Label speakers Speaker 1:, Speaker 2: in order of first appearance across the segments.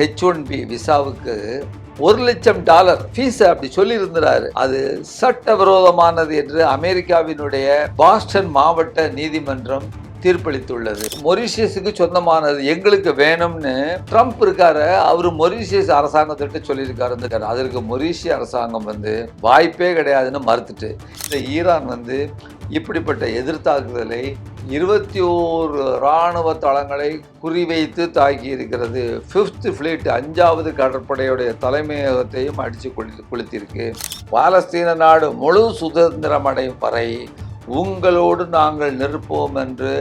Speaker 1: H1B விசாவுக்கு $1,00,000 fees அப்படி சொல்லி இருந்தாரு. அது சட்டவிரோதமானது என்று அமெரிக்காவினுடைய பாஸ்டன் மாவட்ட நீதிமன்றம் தீர்ப்பளித்துள்ளது. மொரிஷியஸுக்கு சொந்தமானது எங்களுக்கு வேணும்னு ட்ரம்ப் இருக்காரு, அவரு மொரிஷியஸ் அரசாங்கத்திட்ட சொல்லியிருக்காரு. அதற்கு மொரிஷிய அரசாங்கம் வாய்ப்பே கிடையாதுன்னு மறுத்துட்டு, இந்த ஈரான் இப்படிப்பட்ட எதிர்த்தாக்குதலை 21 இராணுவ தளங்களை குறிவைத்து தாக்கி இருக்கிறது. 5th ஃப்ளீட் 5வது கடற்படையுடைய தலைமையகத்தையும் அடித்து கொளுத்திருக்கு. பாலஸ்தீன நாடு முழு சுதந்திரம் அடையும் வரை உங்களோடு நாங்கள் நிற்போம் என்று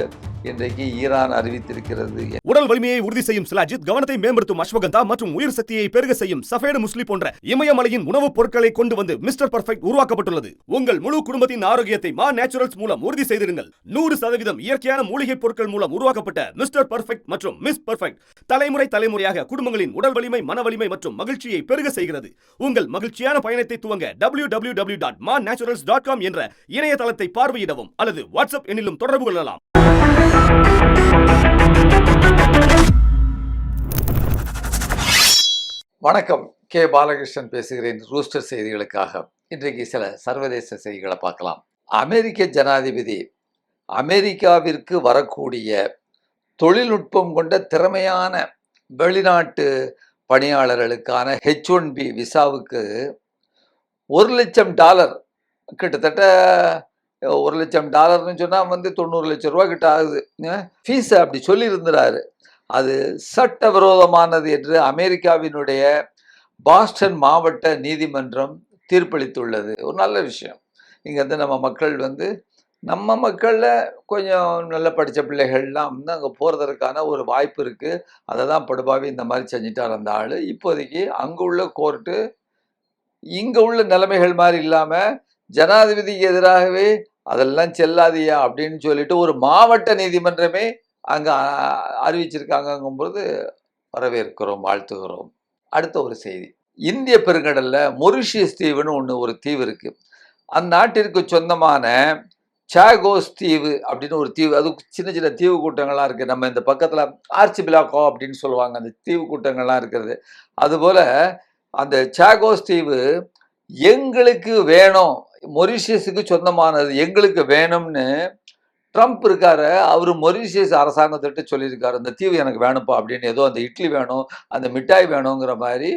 Speaker 1: இன்றைக்கு ஈரான் அறிவித்திருக்கிறது.
Speaker 2: உடல் வலிமையை உறுதி செய்யும் சிலாஜித், கவனத்தை மேம்படுத்தும் அஸ்வகந்தா மற்றும் உயிர் சக்தியை பெருக செய்யும் சஃபேடு முஸ்லி போன்ற இமயமலையின் உணவுப் பொருட்களை கொண்டு வந்து மிஸ்டர் பர்ஃபெக்ட் உருவாக்கப்பட்டுள்ளது. உங்கள் முழு குடும்பத்தின் ஆரோக்கியத்தை மா நேச்சுரல்ஸ் மூலம் உறுதி செய்திருங்கள். 100% இயற்கையான மூலிகை பொருட்கள் மூலம் உருவாக்கப்பட்ட மிஸ்டர் பர்ஃபெக்ட் மற்றும் மிஸ் பர்ஃபெக்ட் தலைமுறையாக குடும்பங்களின் உடல் வலிமை, மன வலிமை மற்றும் மகிழ்ச்சியை பெருக செய்கிறது. உங்கள் மகிழ்ச்சியான பயணத்தை துவங்க www.mannaturals.com என்ற இணையதளத்தை பார்வையிடவும் அல்லது வாட்ஸ்அப் எண்ணிலும் தொடர்பு கொள்ளலாம்.
Speaker 1: வணக்கம், கே பாலகிருஷ்ணன் பேசுகிறேன் ரூஸ்டர் செய்திகளுக்காக. இன்றைக்கு சில சர்வதேச செய்திகளை பார்க்கலாம். அமெரிக்க ஜனாதிபதி அமெரிக்காவிற்கு வரக்கூடிய தொழில்நுட்பம் கொண்ட திறமையான வெளிநாட்டு பணியாளர்களுக்கான H1B விசாவுக்கு $1,00,000 கிட்டத்தட்ட $1,00,000 சொன்னால் 90 லட்சம் ரூபா கிட்ட ஆகுது ஃபீஸ் அப்படி சொல்லி இருந்தாரு. அது சட்டவிரோதமானது என்று அமெரிக்காவினுடைய பாஸ்டன் மாவட்ட நீதிமன்றம் தீர்ப்பளித்துள்ளது. ஒரு நல்ல விஷயம். இங்கே நம்ம மக்களில் கொஞ்சம் நல்ல படித்த பிள்ளைகள்லாம் அங்கே போகிறதற்கான ஒரு வாய்ப்பு இருக்குது. அதை தான் படுபாவி இந்த மாதிரி செஞ்சிட்டார் அந்த ஆள். இப்போதைக்கு அங்கே உள்ள கோர்ட்டு இங்கே உள்ள நிலைமைகள் மாதிரி இல்லாமல் ஜனாதிபதிக்கு எதிராகவே அதெல்லாம் செல்லாதியா அப்படின்னு சொல்லிட்டு ஒரு மாவட்ட நீதிமன்றமே அங்கே அறிவிச்சிருக்காங்கங்கும்போது வரவேற்கிறோம், வாழ்த்துகிறோம். அடுத்த ஒரு செய்தி, இந்திய பெருங்கடலில் மொரிஷியஸ் தீவுன்னு ஒரு தீவு இருக்குது. அந்த நாட்டிற்கு சொந்தமான சாகோஸ் தீவு அப்படின்னு ஒரு தீவு. அது சின்ன சின்ன தீவு கூட்டங்கள்லாம் இருக்குது. நம்ம இந்த பக்கத்தில் ஆர்ச்சிபிலாக்கோ அப்படின்னு சொல்லுவாங்க, அந்த தீவு கூட்டங்கள்லாம் இருக்கிறது. அதுபோல் அந்த சாகோஸ் தீவு எங்களுக்கு வேணும், மொரிஷியஸுக்கு சொந்தமானது எங்களுக்கு வேணும்னு ட்ரம்ப் இருக்காரு, அவர் மொரிஷியஸ் அரசாங்கத்திட்ட சொல்லியிருக்காரு, அந்த தீவு எனக்கு வேணும்ப்பா அப்படின்னு. ஏதோ அந்த இட்லி வேணும், அந்த மிட்டாய் வேணுங்கிற மாதிரி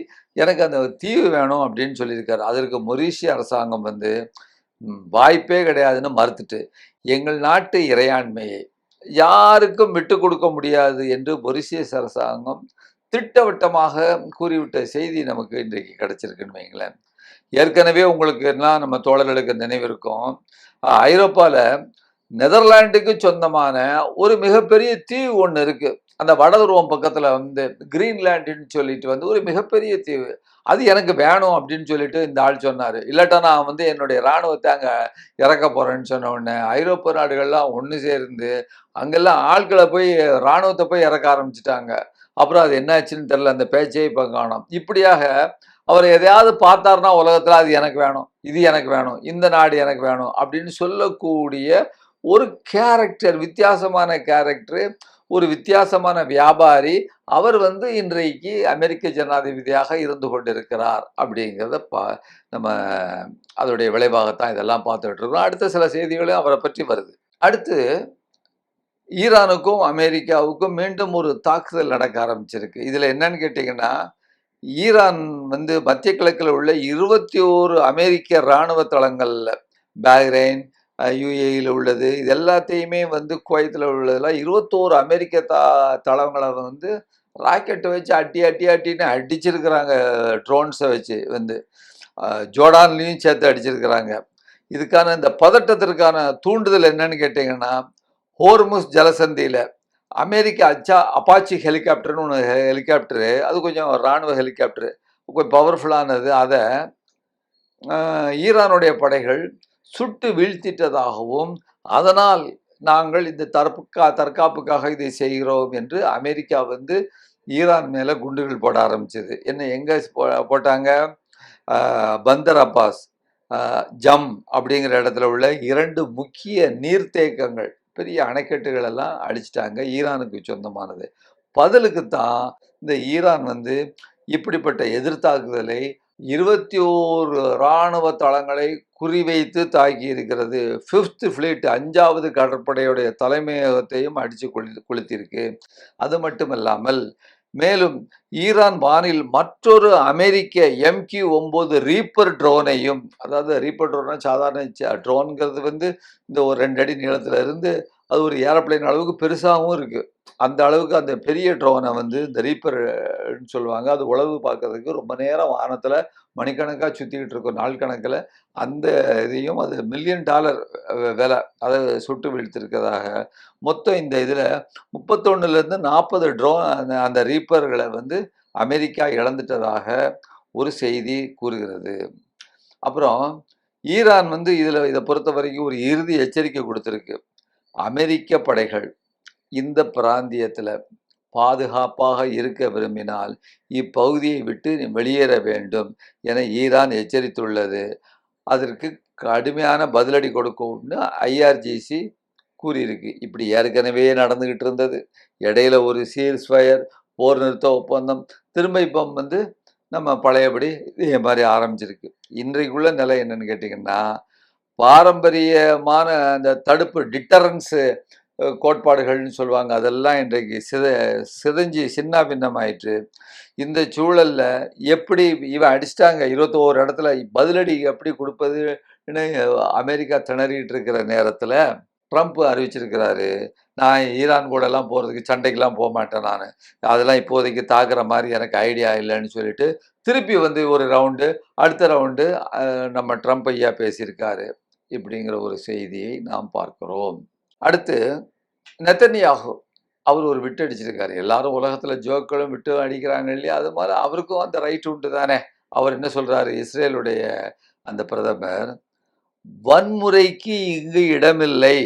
Speaker 1: எனக்கு அந்த தீவு வேணும் அப்படின்னு சொல்லியிருக்காரு. அதற்கு மொரிஷிய அரசாங்கம் வாய்ப்பே கிடையாதுன்னு மறுத்துட்டு, எங்கள் நாட்டு இறையாண்மையை யாருக்கும் விட்டு கொடுக்க முடியாது என்று மொரிஷியஸ் அரசாங்கம் திட்டவட்டமாக கூறிவிட்ட செய்தி நமக்கு இன்றைக்கு கிடைச்சிருக்குன்னு வைங்களேன். ஏற்கனவே உங்களுக்கு எல்லாம் நம்ம தோழர்களுக்கு நினைவிருக்கும், ஐரோப்பாவில் நெதர்லாண்டுக்கு சொந்தமான ஒரு மிகப்பெரிய தீவு ஒன்று இருக்கு. அந்த வடதுருவம் பக்கத்தில் கிரீன்லாண்டுன்னு சொல்லிட்டு ஒரு மிகப்பெரிய தீவு. அது எனக்கு வேணும் அப்படின்னு சொல்லிட்டு இந்த ஆள் சொன்னார். இல்லாட்டா நான் என்னுடைய இராணுவத்தை அங்கே இறக்க போகிறேன்னு சொன்ன உடனே ஐரோப்பிய நாடுகள்லாம் ஒன்று சேர்ந்து அங்கெல்லாம் ஆட்களை போய் இராணுவத்தை போய் இறக்க ஆரம்பிச்சிட்டாங்க. அப்புறம் அது என்னாச்சுன்னு தெரில, அந்த பேச்சே இப்போ காணோம். இப்படியாக அவர் எதையாவது பார்த்தாருன்னா உலகத்தில் அது எனக்கு வேணும், இது எனக்கு வேணும், இந்த நாடு எனக்கு வேணும் அப்படின்னு சொல்லக்கூடிய ஒரு கேரக்டர், வித்தியாசமான கேரக்டர், ஒரு வித்தியாசமான வியாபாரி. அவர் இன்றைக்கு அமெரிக்க ஜனாதிபதியாக இருந்து கொண்டிருக்கிறார் அப்படிங்கிறத நம்ம அதோடைய விளைவாகத்தான் இதெல்லாம் பார்த்துக்கிட்டு இருக்கோம். அடுத்த சில செய்திகளும் அவரை பற்றி வருது. அடுத்து ஈரானுக்கும் அமெரிக்காவுக்கும் மீண்டும் ஒரு தாக்குதல் நடக்க ஆரம்பிச்சிருக்கு. இதில் என்னன்னு கேட்டிங்கன்னா, ஈரான் மத்திய கிழக்கில் உள்ள 21 அமெரிக்க இராணுவ தளங்களில், பஹ்ரைன், யுஏஇயில் உள்ளது, இது எல்லாத்தையுமே குவைத்தில் உள்ளதெல்லாம் 21 அமெரிக்க தளங்களை ராக்கெட்டை வச்சு அட்டின்னு அடிச்சிருக்கிறாங்க. ட்ரோன்ஸை வச்சு ஜோர்டான்லேயும் சேர்த்து அடிச்சிருக்கிறாங்க. இதுக்கான இந்த பதட்டத்திற்கான தூண்டுதல் என்னன்னு கேட்டிங்கன்னா, ஹோர்முஸ் ஜலசந்தியில் அமெரிக்க அப்பாச்சி ஹெலிகாப்டர்னு ஒன்று ஹெலிகாப்டரு, அது கொஞ்சம் இராணுவ ஹெலிகாப்டரு, கொஞ்சம் பவர்ஃபுல்லானது. அதை ஈரானுடைய படைகள் சுட்டு வீழ்த்திட்டதாகவும், அதனால் நாங்கள் இந்த தற்காப்புக்காக இதை செய்கிறோம் என்று அமெரிக்கா ஈரான் மேலே குண்டுகள் போட ஆரம்பிச்சது. என்ன எங்கே போட்டாங்க? பந்தர் அப்பாஸ், ஜம் அப்படிங்கிற இடத்துல உள்ள 2 முக்கிய நீர்த்தேக்கங்கள், பெரிய அணைக்கட்டுகள் எல்லாம் அடிச்சிட்டாங்க, ஈரானுக்கு சொந்தமானது. பதிலுக்கு தான் இந்த ஈரான் வந்து இப்படிப்பட்ட எதிர்த்தாக்குதலை 21 ராணுவ தளங்களை குறிவைத்து தாக்கி இருக்கிறது. 5th ஃப்ளீட் 5வது கடற்படையுடைய தலைமையகத்தையும் அடிச்சு கொளுத்திருக்கு. அது மட்டுமல்லாமல் மேலும் ஈரான் வானில் மற்றொரு அமெரிக்க MQ-9 ரீப்பர் ட்ரோனையும், அதாவது ரீப்பர் ட்ரோன்னா சாதாரண ட்ரோன்ங்கிறது வந்து இந்த ஒரு 2 அடி நீளத்துல இருந்து அது ஒரு ஏரோப்ளேன் அளவுக்கு பெருசாகவும் இருக்கு. அந்த அளவுக்கு அந்த பெரிய ட்ரோனை வந்து இந்த ரீப்பர்ன்னு சொல்லுவாங்க. அது உளவு பார்க்கறதுக்கு ரொம்ப நேரம் வானத்துல மணிக்கணக்கா சுத்திக்கிட்டு இருக்கும், நாள் கணக்குல. அந்த இதையும் அது $1 மில்லியன் விலை அதை சுட்டு வீழ்த்திருக்கிறதாக மொத்தம் இந்த இதுல 31லேருந்து 40 அந்த ரீப்பர்களை வந்து அமெரிக்கா இழந்துட்டதாக ஒரு செய்தி கூறுகிறது. அப்புறம் ஈரான் வந்து இதை பொறுத்த வரைக்கும் ஒரு இறுதி எச்சரிக்கை கொடுத்திருக்கு. அமெரிக்க படைகள் இந்த பிராந்தியத்துல பாதுகாப்பாக இருக்க விரும்பினால் இப்பகுதியை விட்டு வெளியேற வேண்டும் என ஈரான் எச்சரித்துள்ளது. அதற்கு கடுமையான பதிலடி கொடுக்கும்னு IRGC கூறியிருக்கு. இப்படி ஏற்கனவே நடந்துகிட்டு இருந்தது. இடையில ஒரு சீஸ்ஃபயர் போர் நிறுத்த ஒப்பந்தம், திரும்ப இப்போ வந்து நம்ம பழையபடி இதே மாதிரி ஆரம்பிச்சிருக்கு. இன்றைக்குள்ள நிலை என்னன்னு கேட்டிங்கன்னா, பாரம்பரியமான அந்த தடுப்பு டிட்டரன்ஸு கோட்பாடுகள்னு சொல்லுவாங்க, அதெல்லாம் இன்றைக்கு சிதைஞ்சு சின்ன பின்னமாயிற்று. இந்த சூழல்ல எப்படி இவன் அடிச்சிட்டாங்க 21 இடத்துல, பதிலடி எப்படி கொடுப்பதுன்னு அமெரிக்கா திணறிட்டு இருக்கிற நேரத்துல ட்ரம்ப் அறிவிச்சிருக்கிறாரு, நான் ஈரான் கூட எல்லாம் போறதுக்கு சண்டைக்கெல்லாம் போக மாட்டேன், நான் அதெல்லாம் இப்போதைக்கு தாக்குற மாதிரி எனக்கு ஐடியா இல்லைன்னு சொல்லிட்டு திருப்பி வந்து ஒரு ரவுண்டு, அடுத்த ரவுண்டு நம்ம ட்ரம்ப் ஐயா பேசியிருக்காரு. இப்படிங்கிற ஒரு செய்தியை நாம் பார்க்கிறோம். அடுத்து நெத்தன்யாகு, அவர் ஒரு விட்டு அடிச்சிருக்காரு. எல்லாரும் உலகத்துல ஜோக்களும் விட்டு அடிக்கிறாங்க இல்லையா, அது மாதிரி அவருக்கும் அந்த ரைட் உண்டு தானே. அவர் என்ன சொல்றாரு, இஸ்ரேலுடைய அந்த பிரதமர், வன்முறைக்கு இங்கு இடமில்லை,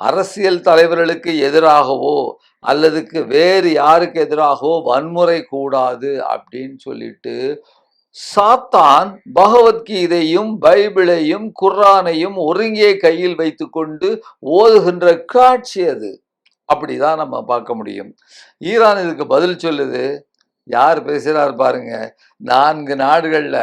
Speaker 1: அரசியல் தலைவர்களுக்கு எதிராகவோ அல்லதுக்கு வேறு யாருக்கு எதிராகவோ வன்முறை கூடாது அப்படின்னு சொல்லிட்டு சாத்தான் பகவத்கீதையும் பைபிளையும் குர்ஆனையும் ஒருங்கே கையில் வைத்துக்கொண்டு ஓதுகின்ற காட்சி அது. அப்படிதான் நம்ம பார்க்க முடியும். ஈரான் இதுக்கு பதில் சொல்லுது. யார் பேசுறாரு பாருங்க. 4 நாடுகள்ல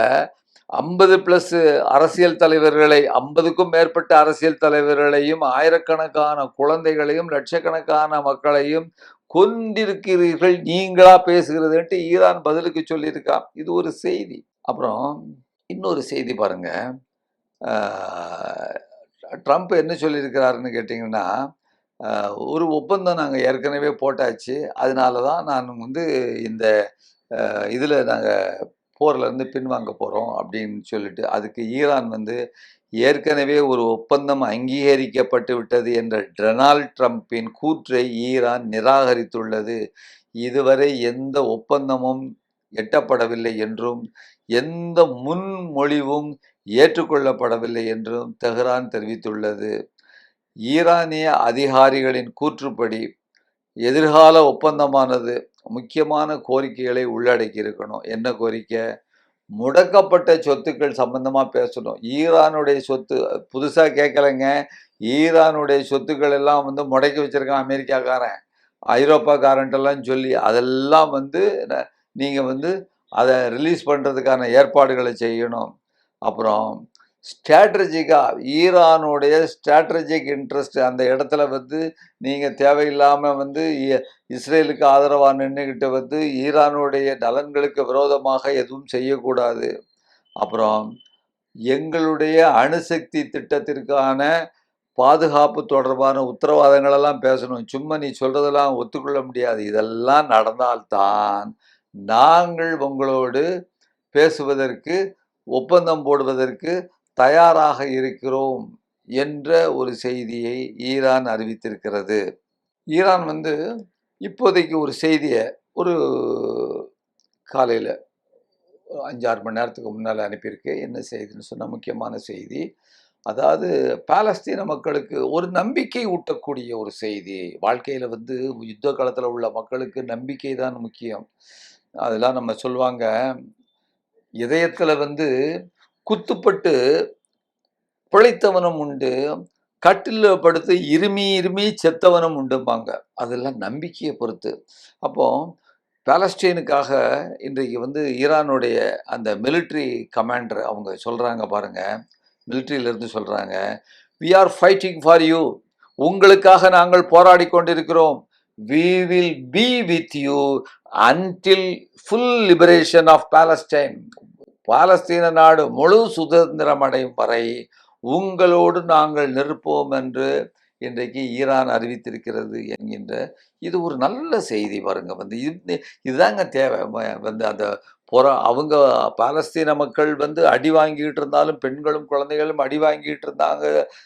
Speaker 1: 50+ அரசியல் தலைவர்களை, 50க்கும் மேற்பட்ட அரசியல் தலைவர்களையும், ஆயிரக்கணக்கான குழந்தைகளையும், லட்சக்கணக்கான மக்களையும் கொண்டிருக்கிறீர்கள், நீங்களா பேசுகிறதுன்ட்டு ஈரான் பதிலுக்கு சொல்லியிருக்கான். இது ஒரு செய்தி. அப்புறம் இன்னொரு செய்தி பாருங்க. ட்ரம்ப் என்ன சொல்லியிருக்கிறாருன்னு கேட்டிங்கன்னா, ஒரு ஒப்பந்தம் நாங்கள் ஏற்கனவே போட்டாச்சு, அதனால தான் நான் வந்து இந்த இதில் நாங்கள் போர்லேருந்து பின்வாங்க போகிறோம் அப்படின்னு சொல்லிட்டு, அதுக்கு ஈரான் வந்து ஏற்கனவே ஒரு ஒப்பந்தம் அங்கீகரிக்கப்பட்டு விட்டது என்ற டொனால்ட் ட்ரம்பின் கூற்றை ஈரான் நிராகரித்துள்ளது. இதுவரை எந்த ஒப்பந்தமும் எட்டப்படவில்லை என்றும் எந்த முன்மொழிவும் ஏற்றுக்கொள்ளப்படவில்லை என்றும் தெஹ்ரான் தெரிவித்துள்ளது. ஈரானிய அதிகாரிகளின் கூற்றுப்படி எதிர்கால ஒப்பந்தமானது முக்கியமான கோரிக்கைகளை உள்ளடக்கி இருக்கணும். என்ன கோரிக்கை? முடக்கப்பட்ட சொத்துக்கள் சம்பந்தமா பேசணும். ஈரானுடைய சொத்து புதுசா கேட்கலைங்க. ஈரானுடைய சொத்துக்கள் எல்லாம் வந்து முடக்கி வச்சிருக்கான் அமெரிக்காக்காரன், ஐரோப்பாக்காரன்ட்டெல்லாம் சொல்லி, அதெல்லாம் வந்து நீங்க வந்து அதை ரிலீஸ் பண்றதுக்கான ஏற்பாடுகளை செய்யணும். அப்புறம் ஸ்ட்ராட்டஜிக்கா ஈரானுடைய ஸ்ட்ராட்டஜிக் இன்ட்ரெஸ்ட் அந்த இடத்துல வந்து நீங்க தேவையில்லாம வந்து இஸ்ரேலுக்கு ஆதரவா நின்றுகிட்டு வந்து ஈரானுடைய நலன்களுக்கு விரோதமாக எதுவும் செய்யக்கூடாது. அப்புறம் எங்களுடைய அணுசக்தி திட்டத்திற்கான பாதுகாப்பு தொடர்பான உத்தரவாதங்களெல்லாம் பேசணும். சும்மா நீ சொல்றதெல்லாம் ஒத்துக்கொள்ள முடியாது. இதெல்லாம் நடந்தால்தான் நாங்கள் உங்களோடு பேசுவதற்கு, ஒப்பந்தம் போடுவதற்கு தயாராக இருக்கிறோம் என்ற ஒரு செய்தியை ஈரான் அறிவித்திருக்கிறது. ஈரான் வந்து இப்போதைக்கு ஒரு செய்தியை ஒரு காலையில் 5-6 மணி நேரத்துக்கு முன்னால் அனுப்பியிருக்கு. என்ன செய்தின்னு சொன்னால், முக்கியமான செய்தி. அதாவது பாலஸ்தீன மக்களுக்கு ஒரு நம்பிக்கை ஊட்டக்கூடிய ஒரு செய்தி. வாழ்க்கையில் வந்து யுத்த காலத்தில் உள்ள மக்களுக்கு நம்பிக்கை தான் முக்கியம். அதெல்லாம் நம்ம சொல்லுவாங்க, இதயத்தில் வந்து குத்துப்பட்டு பிழைத்தவனும் உண்டு, கட்டில படுத்து இருமி இருமி செத்தவனும் உண்டும்பாங்க. அதெல்லாம் நம்பிக்கையை பொறுத்து. அப்போ பாலஸ்தீனுக்காக இன்றைக்கு வந்து ஈரானுடைய அந்த மிலிட்டரி கமாண்டர் அவங்க சொல்றாங்க பாருங்க. மிலிட்டரியிலிருந்து சொல்றாங்க, "We are fighting for you. உங்களுக்காக நாங்கள் போராடி கொண்டிருக்கிறோம். We will be with you until full liberation of Palestine." பாலஸ்தீன நாடு முழு சுதந்திரம் அடையும் வரை உங்களோடு நாங்கள் நிற்போம் என்று இன்றைக்கு ஈரான் அறிவித்திருக்கிறது என்கின்ற இது ஒரு நல்ல செய்தி பாருங்க. வந்து இதுதாங்க தேவை. வந்து அந்த அவங்க பாலஸ்தீன மக்கள் வந்து அடி வாங்கிட்டு இருந்தாலும், பெண்களும் குழந்தைகளும் அடி வாங்கிட்டு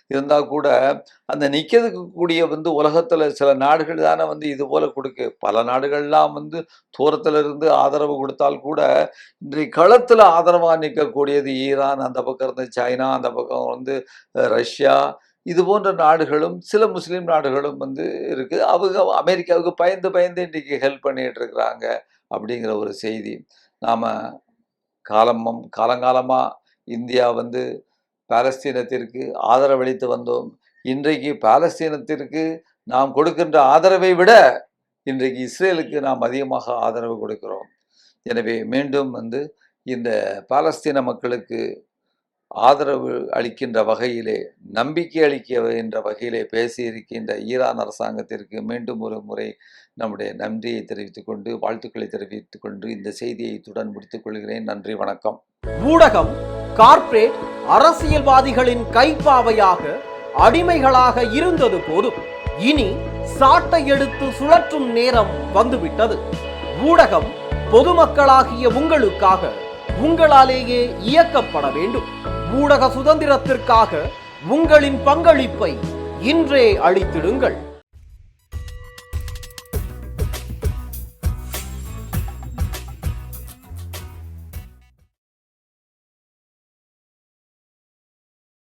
Speaker 1: இருந்தா கூட அந்த நிற்கிறதுக்கூடிய வந்து உலகத்துல சில நாடுகள் தானே வந்து இது போல கொடுக்கு. பல நாடுகள்லாம் வந்து தூரத்துல இருந்து ஆதரவு கொடுத்தால் கூட இன்றைக்கு களத்துல ஆதரவா நிற்கக்கூடியது ஈரான், அந்த பக்கம் இருந்து சைனா, அந்த பக்கம் வந்து ரஷ்யா, இது போன்ற நாடுகளும் சில முஸ்லீம் நாடுகளும் வந்து இருக்கு. அவங்க அமெரிக்காவுக்கு பயந்து பயந்து இன்றைக்கு ஹெல்ப் பண்ணிட்டு இருக்கிறாங்க அப்படிங்கிற ஒரு செய்தி. நாம காலங்காலமா இந்தியா வந்து பாலஸ்தீனத்திற்கு ஆதரவளித்து வந்தோம். இன்றைக்கு பாலஸ்தீனத்திற்கு நாம் கொடுக்கின்ற ஆதரவை விட இன்றைக்கு இஸ்ரேலுக்கு நாம் அதிகமாக ஆதரவு கொடுக்கிறோம். எனவே மீண்டும் வந்து இந்த பாலஸ்தீன மக்களுக்கு ஆதரவு அளிக்கின்ற வகையிலே, நம்பிக்கை அளிக்கின்ற வகையிலே பேசியிருக்கின்ற ஈரான் அரசாங்கத்திற்கு மீண்டும் ஒரு முறை நம்முடைய நன்றியை தெரிவித்துக் கொண்டு, வாழ்த்துக்களை தெரிவித்துக் கொண்டு இந்த செய்தியை இத்துடன் முடித்துக் கொள்கிறேன். நன்றி, வணக்கம்.
Speaker 3: ஊடகம் கார்ப்பரேட் அரசியல்வாதிகளின் கைப்பாவையாக அடிமைகளாக இருந்தது போதும், இனி சாட்டை எடுத்து சுழற்றும் நேரம் வந்துவிட்டது. ஊடகம் பொதுமக்களாகிய உங்களுக்காக, உங்களாலேயே இயக்கப்பட வேண்டும். ஊடக சுதந்திரத்திற்காக உங்களின் பங்களிப்பை இன்றே அளித்திடுங்கள்.